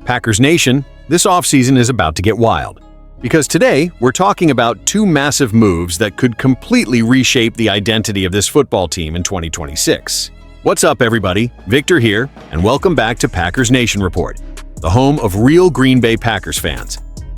Packers Nation, this offseason is about to get wild. Because today, we're talking about two massive moves that could completely reshape the identity of this football team in 2026. What's up, everybody? Victor here, and welcome back to Packers Nation Report, the home of real Green Bay Packers fans.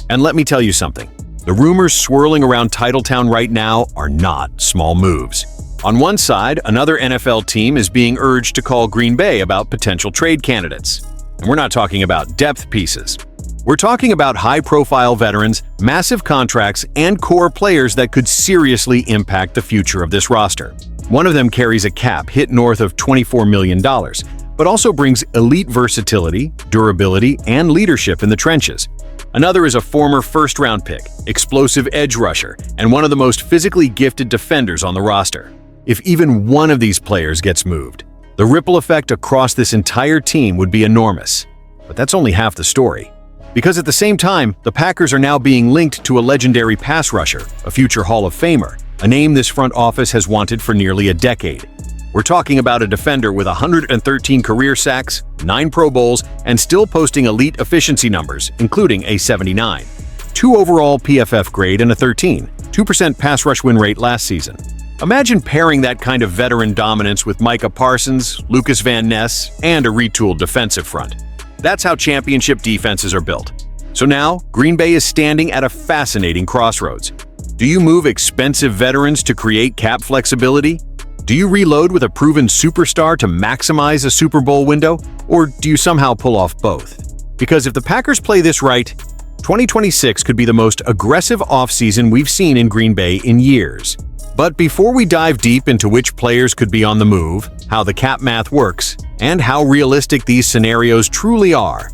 And let me tell you something. The rumors swirling around Titletown right now are not small moves. On one side, another NFL team is being urged to call Green Bay about potential trade candidates. And we're not talking about depth pieces. We're talking about high-profile veterans, massive contracts, and core players that could seriously impact the future of this roster. One of them carries a cap hit north of $24 million, but also brings elite versatility, durability, and leadership in the trenches. Another is a former first-round pick, explosive edge rusher, and one of the most physically gifted defenders on the roster. If even one of these players gets moved, the ripple effect across this entire team would be enormous. But that's only half the story. Because at the same time, the Packers are now being linked to a legendary pass rusher, a future Hall of Famer, a name this front office has wanted for nearly a decade. We're talking about a defender with 113 career sacks, 9 Pro Bowls, and still posting elite efficiency numbers, including a 79. 2 overall PFF grade and a 13, 2% pass rush win rate last season. Imagine pairing that kind of veteran dominance with Micah Parsons, Lucas Van Ness, and a retooled defensive front. That's how championship defenses are built. So now, Green Bay is standing at a fascinating crossroads. Do you move expensive veterans to create cap flexibility? Do you reload with a proven superstar to maximize a Super Bowl window? Or do you somehow pull off both? Because if the Packers play this right, 2026 could be the most aggressive offseason we've seen in Green Bay in years. But before we dive deep into which players could be on the move, how the cap math works, and how realistic these scenarios truly are,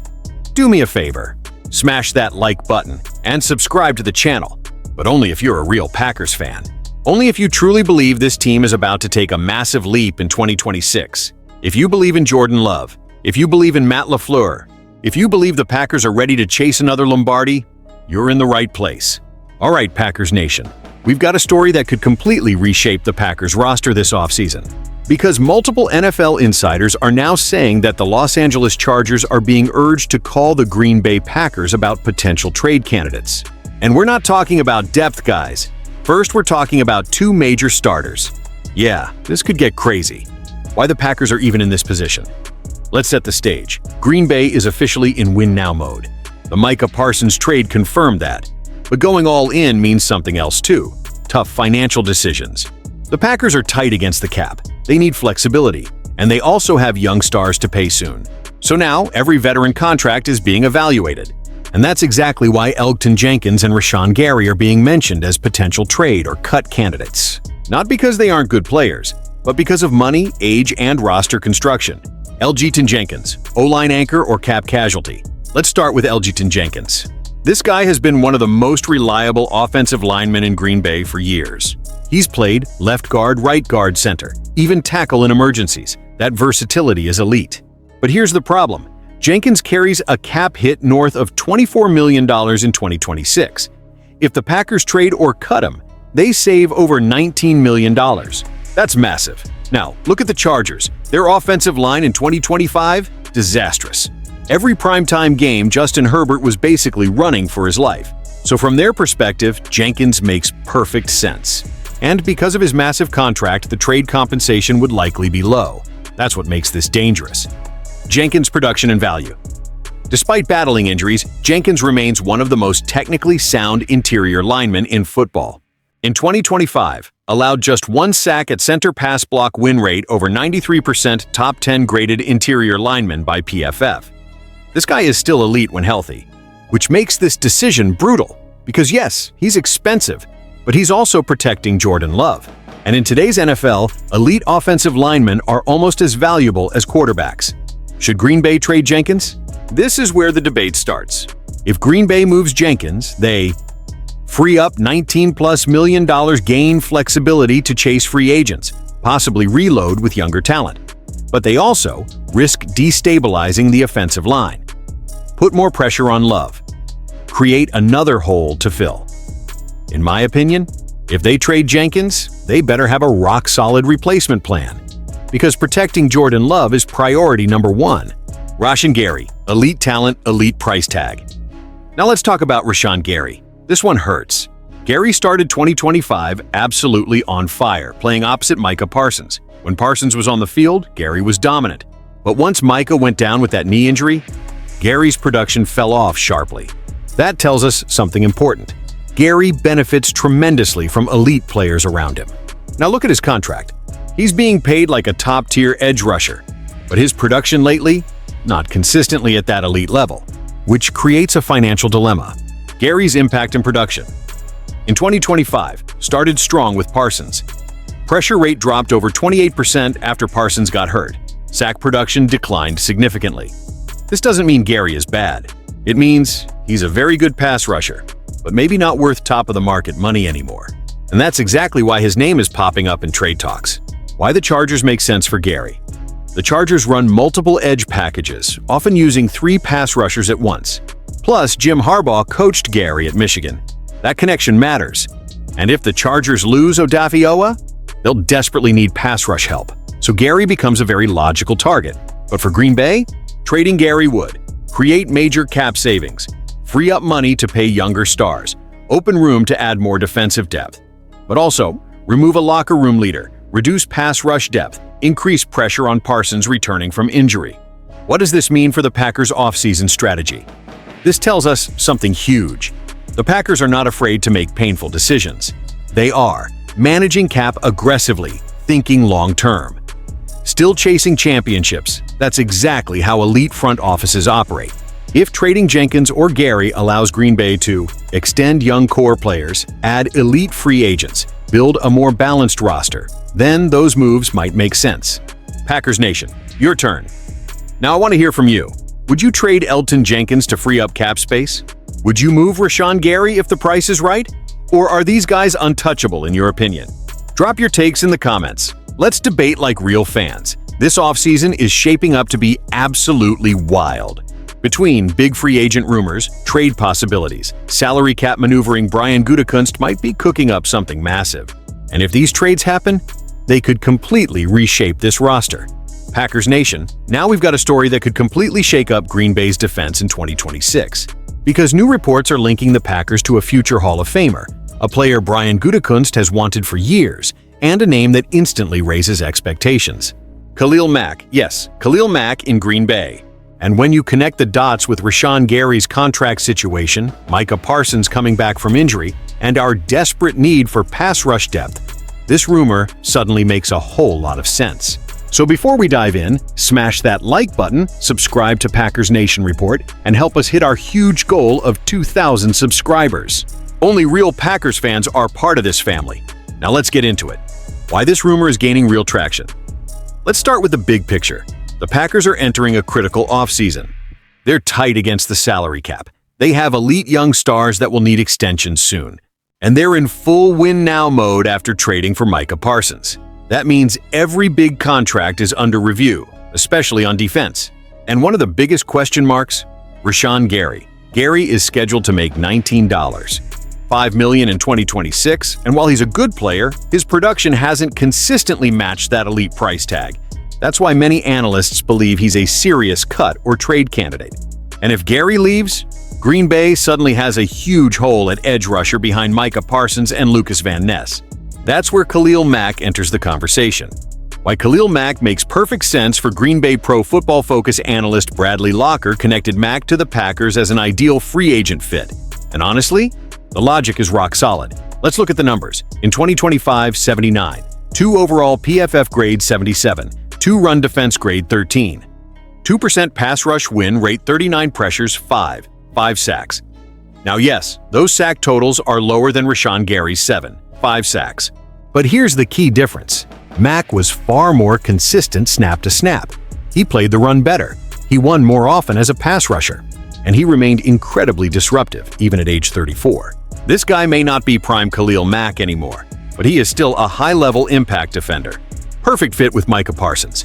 do me a favor, smash that like button and subscribe to the channel, but only if you're a real Packers fan. Only if you truly believe this team is about to take a massive leap in 2026. If you believe in Jordan Love, if you believe in Matt LaFleur, if you believe the Packers are ready to chase another Lombardi, you're in the right place. All right, Packers Nation. We've got a story that could completely reshape the Packers roster this offseason. Because multiple NFL insiders are now saying that the Los Angeles Chargers are being urged to call the Green Bay Packers about potential trade candidates. And we're not talking about depth guys. First, we're talking about 2 major starters. Yeah, this could get crazy. Why the Packers are even in this position? Let's set the stage. Green Bay is officially in win-now mode. The Micah Parsons trade confirmed that. But going all in means something else too. Tough financial decisions. The Packers are tight against the cap. They need flexibility, and they also have young stars to pay soon. So now, every veteran contract is being evaluated. And that's exactly why Elgton Jenkins and Rashan Gary are being mentioned as potential trade or cut candidates. Not because they aren't good players, but because of money, age, and roster construction. Elgton Jenkins, O-line anchor or cap casualty. Let's start with Elgton Jenkins. This guy has been one of the most reliable offensive linemen in Green Bay for years. He's played left guard, right guard, center, even tackle in emergencies. That versatility is elite. But here's the problem. Jenkins carries a cap hit north of $24 million in 2026. If the Packers trade or cut him, they save over $19 million. That's massive. Now, look at the Chargers. Their offensive line in 2025? Disastrous. Every primetime game, Justin Herbert was basically running for his life. So from their perspective, Jenkins makes perfect sense. And because of his massive contract, the trade compensation would likely be low. That's what makes this dangerous. Jenkins' production and value. Despite battling injuries, Jenkins remains one of the most technically sound interior linemen in football. In 2025, allowed just 1 sack at center pass block win rate over 93% top 10 graded interior lineman by PFF. This guy is still elite when healthy, which makes this decision brutal. Because yes, he's expensive, but he's also protecting Jordan Love. And in today's NFL, elite offensive linemen are almost as valuable as quarterbacks. Should Green Bay trade Jenkins? This is where the debate starts. If Green Bay moves Jenkins, they free up $19+ million, gain flexibility to chase free agents, possibly reload with younger talent. But they also risk destabilizing the offensive line. Put more pressure on Love. Create another hole to fill. In my opinion, if they trade Jenkins, they better have a rock-solid replacement plan. Because protecting Jordan Love is priority number 1. Rashan Gary, elite talent, elite price tag. Now let's talk about Rashan Gary. This one hurts. Gary started 2025 absolutely on fire, playing opposite Micah Parsons. When Parsons was on the field, Gary was dominant. But once Micah went down with that knee injury, Gary's production fell off sharply. That tells us something important. Gary benefits tremendously from elite players around him. Now look at his contract. He's being paid like a top-tier edge rusher, but his production lately, not consistently at that elite level, which creates a financial dilemma. Gary's impact and production. In 2025, started strong with Parsons. Pressure rate dropped over 28% after Parsons got hurt. Sack production declined significantly. This doesn't mean Gary is bad. It means he's a very good pass rusher, but maybe not worth top-of-the-market money anymore. And that's exactly why his name is popping up in trade talks. Why the Chargers make sense for Gary. The Chargers run multiple edge packages, often using 3 pass rushers at once. Plus, Jim Harbaugh coached Gary at Michigan. That connection matters. And if the Chargers lose Odafe, they'll desperately need pass rush help. So Gary becomes a very logical target. But for Green Bay, trading Gary would create major cap savings, free up money to pay younger stars, open room to add more defensive depth, but also remove a locker room leader, reduce pass rush depth, increase pressure on Parsons returning from injury. What does this mean for the Packers' offseason strategy? This tells us something huge. The Packers are not afraid to make painful decisions. They are managing cap aggressively, thinking long-term. Still chasing championships, that's exactly how elite front offices operate. If trading Jenkins or Gary allows Green Bay to extend young core players, add elite free agents, build a more balanced roster, then those moves might make sense. Packers Nation, your turn. Now I want to hear from you. Would you trade Elgton Jenkins to free up cap space? Would you move Rashan Gary if the price is right? Or are these guys untouchable in your opinion? Drop your takes in the comments. Let's debate like real fans. This offseason is shaping up to be absolutely wild. Between big free agent rumors, trade possibilities, salary cap maneuvering, Brian Gutekunst might be cooking up something massive. And if these trades happen, they could completely reshape this roster. Packers Nation, now we've got a story that could completely shake up Green Bay's defense in 2026. Because new reports are linking the Packers to a future Hall of Famer, a player Brian Gutekunst has wanted for years, and a name that instantly raises expectations. Khalil Mack, yes, Khalil Mack in Green Bay. And when you connect the dots with Rashan Gary's contract situation, Micah Parsons coming back from injury, and our desperate need for pass rush depth, this rumor suddenly makes a whole lot of sense. So before we dive in, smash that like button, subscribe to Packers Nation Report, and help us hit our huge goal of 2,000 subscribers. Only real Packers fans are part of this family. Now let's get into it. Why this rumor is gaining real traction. Let's start with the big picture. The Packers are entering a critical offseason. They're tight against the salary cap. They have elite young stars that will need extensions soon. And they're in full win-now mode after trading for Micah Parsons. That means every big contract is under review, especially on defense. And one of the biggest question marks? Rashan Gary. Gary is scheduled to make $19.5 million in 2026, and while he's a good player, his production hasn't consistently matched that elite price tag. That's why many analysts believe he's a serious cut or trade candidate. And if Gary leaves, Green Bay suddenly has a huge hole at edge rusher behind Micah Parsons and Lucas Van Ness. That's where Khalil Mack enters the conversation. Why Khalil Mack makes perfect sense for Green Bay Pro Football Focus analyst Bradley Locker connected Mack to the Packers as an ideal free agent fit. And honestly, the logic is rock solid. Let's look at the numbers. In 2025, 79. 2 overall PFF grade 77. 2 run defense grade 13. 2% pass rush win rate 39 pressures 5 sacks. Now yes, those sack totals are lower than Rashan Gary's 5 sacks. But here's the key difference. Mack was far more consistent snap to snap. He played the run better. He won more often as a pass rusher. And he remained incredibly disruptive, even at age 34. This guy may not be prime Khalil Mack anymore, but he is still a high-level impact defender. Perfect fit with Micah Parsons.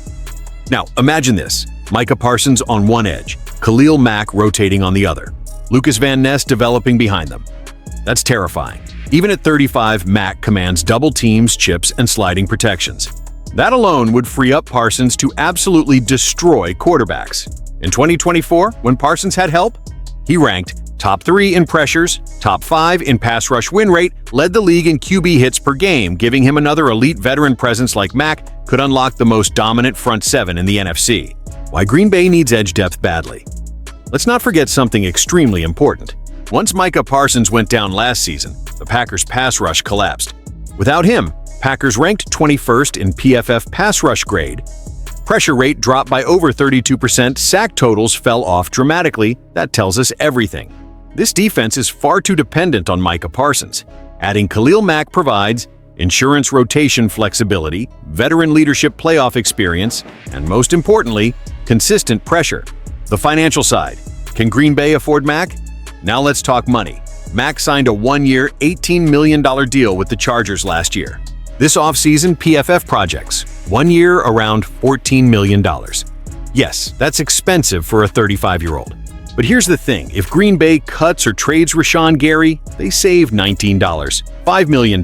Now, imagine this. Micah Parsons on one edge, Khalil Mack rotating on the other. Lucas Van Ness developing behind them. That's terrifying. Even at 35, Mack commands double teams, chips, and sliding protections. That alone would free up Parsons to absolutely destroy quarterbacks. In 2024, when Parsons had help, he ranked top 3 in pressures, top 5 in pass rush win rate, led the league in QB hits per game, giving him another elite veteran presence like Mack could unlock the most dominant front 7 in the NFC. Why Green Bay needs edge depth badly. Let's not forget something extremely important. Once Micah Parsons went down last season, the Packers' pass rush collapsed. Without him, Packers ranked 21st in PFF pass rush grade. Pressure rate dropped by over 32%, sack totals fell off dramatically. That tells us everything. This defense is far too dependent on Micah Parsons. Adding Khalil Mack provides insurance rotation flexibility, veteran leadership playoff experience, and most importantly, consistent pressure. The financial side. Can Green Bay afford Mack? Now let's talk money. Mack signed a 1-year, $18 million deal with the Chargers last year. This offseason, PFF projects 1 year around $14 million. Yes, that's expensive for a 35-year-old. But here's the thing, if Green Bay cuts or trades Rashan Gary, they save $5 million.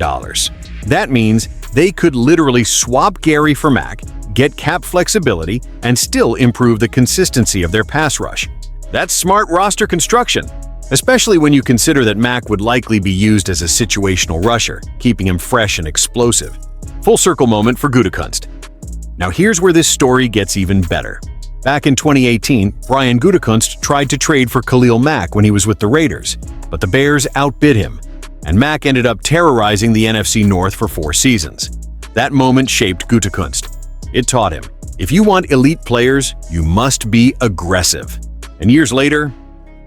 That means they could literally swap Gary for Mack, get cap flexibility, and still improve the consistency of their pass rush. That's smart roster construction, especially when you consider that Mack would likely be used as a situational rusher, keeping him fresh and explosive. Full circle moment for Gutekunst. Now here's where this story gets even better. Back in 2018, Brian Gutekunst tried to trade for Khalil Mack when he was with the Raiders, but the Bears outbid him, and Mack ended up terrorizing the NFC North for 4 seasons. That moment shaped Gutekunst. It taught him, if you want elite players, you must be aggressive. And years later,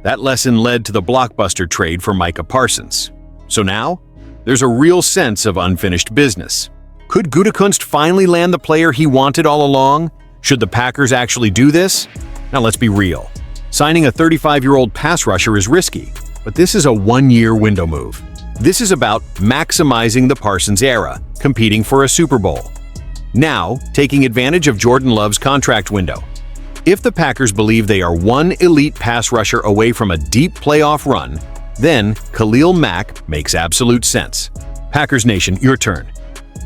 that lesson led to the blockbuster trade for Micah Parsons. So now, there's a real sense of unfinished business. Could Gutekunst finally land the player he wanted all along? Should the Packers actually do this? Now let's be real. Signing a 35-year-old pass rusher is risky, but this is a 1-year window move. This is about maximizing the Parsons era, competing for a Super Bowl. Now, taking advantage of Jordan Love's contract window. If the Packers believe they are one elite pass rusher away from a deep playoff run, then Khalil Mack makes absolute sense. Packers Nation, your turn.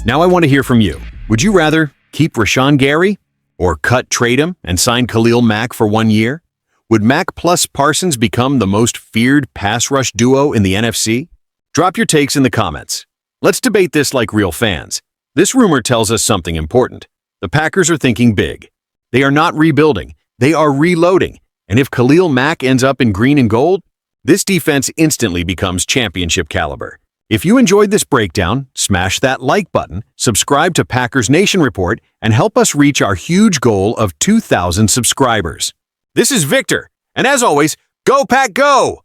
Now I want to hear from you. Would you rather keep Rashan Gary or trade him and sign Khalil Mack for 1 year? Would Mack plus Parsons become the most feared pass rush duo in the NFC? Drop your takes in the comments. Let's debate this like real fans. This rumor tells us something important. The Packers are thinking big. They are not rebuilding, they are reloading. And if Khalil Mack ends up in green and gold, this defense instantly becomes championship caliber. If you enjoyed this breakdown, smash that like button, subscribe to Packers Nation Report, and help us reach our huge goal of 2,000 subscribers. This is Victor, and as always, go Pack Go!